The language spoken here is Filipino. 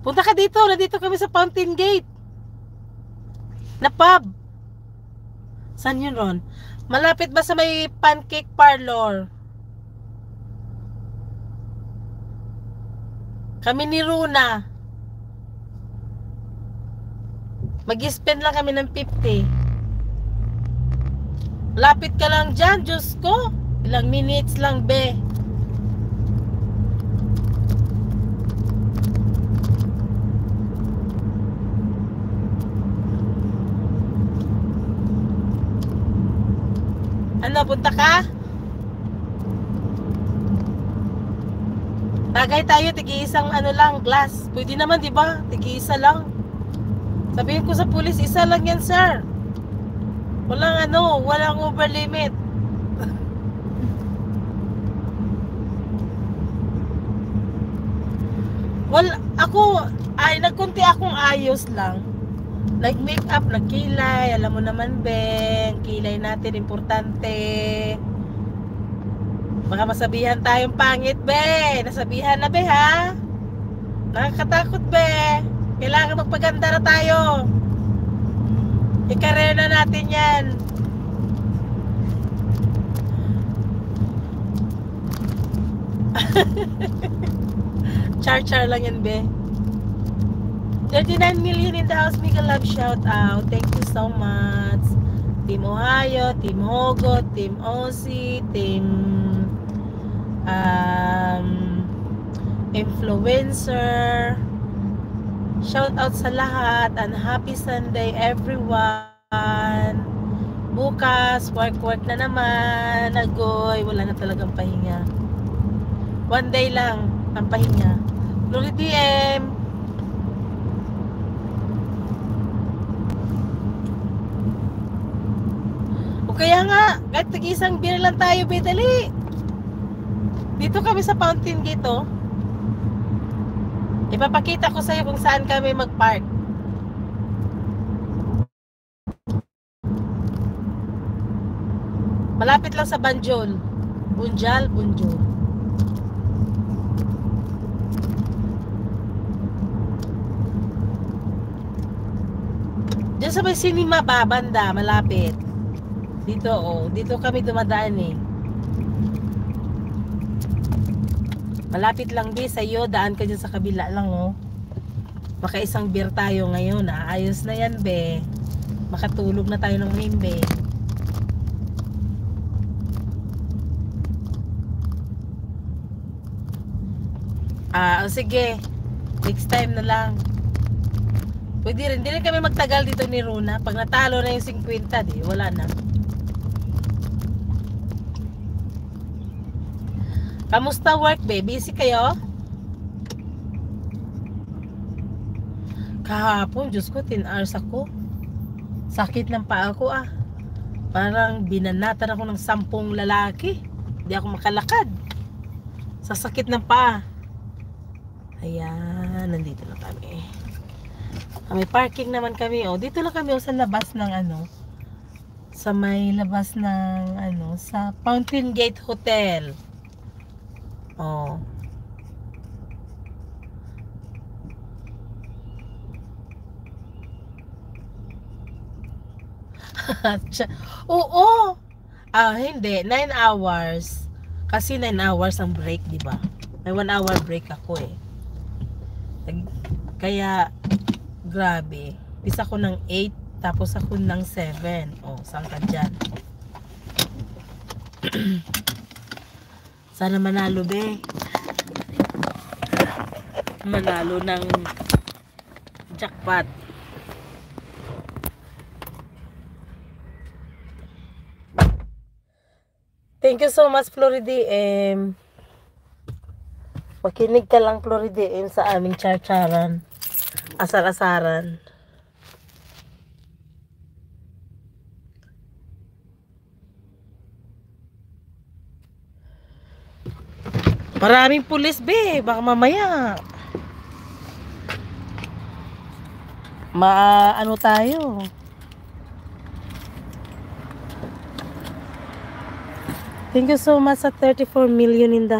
Punta ka dito. Nandito kami sa Fountain Gate. Na pub. Saan yun, Ron? Malapit ba sa may pancake parlor? Kami ni Runa. Mag-spend lang kami ng 50. Lapit ka lang dyan, Diyos ko. Ilang minutes lang, be. Ano, punta ka? Tagay tayo, tigi-isang ano lang, glass. Pwede naman, di ba? Tigi-isa lang. Sabihin ko sa pulis, isa lang yan, sir. Walang ano, walang over limit. Ako, nagkunti akong ayos lang. Like make-up, nagkilay. Alam mo naman, Ben, kilay natin, importante. Baka masabihan tayong pangit, be. Nasabihan na, be, ha? Nakakatakot, be. Kailangan magpaganda na tayo. I-career na natin yan. Char-char lang yan, be. 39 million in the house. Mega love shout out. Thank you so much. Team Ohio, Team Hogo, Team Aussie, Team influencer. Shout out sa lahat and happy Sunday everyone. Bukas work na naman. Agoy, wala na talagang pahinga. One day lang ang pahinga. Glory DM. O kaya nga, kahit tag-isang beer lang tayo, bedali. Dito kami sa Fountain Gate, oh. Ipapakita ko sa'yo kung saan kami mag-park. Malapit lang sa Banjol. Bunjal. Diyan sa may cinema ba, banda, malapit. Dito, oh. Dito kami dumadaan, eh. Malapit lang, be, sa'yo. Daan ka dyan sa kabila lang, oh. Baka isang beer tayo ngayon. Ayos na yan, be. Makatulog na tayo ng himbe. O sige. Next time na lang. Pwede rin. Hindi rin kami magtagal dito ni Runa. Pag natalo na yung 50, di, wala na. Kamusta work, be? Busy kayo? Kahapon, Diyos ko, 10 hours ako. Sakit ng paa ko, ah. Parang binanatan ako ng 10 lalaki. Hindi ako makalakad. Sa sakit ng paa. Ayan, nandito na kami. May parking naman kami, oh. Dito lang kami, oh, sa labas ng ano. Sa may labas ng ano, sa Fountain Gate Hotel. Oh. Oo. Hindi, 9 hours. Kasi 9 hours ang break, di ba? May 1 hour break ako, eh. Kaya grabe. Pisa ko ng 8, tapos ako ng 7. Oh, saan ka dyan? Sana manalo, be. Manalo ng jackpot. Thank you so much, Floridiem. Makinig ka lang, Floridiem, sa aming charcharan. Asar-asaran. Maraming pulis, be. Baka mamaya ano tayo. Thank you so much sa 34 million in the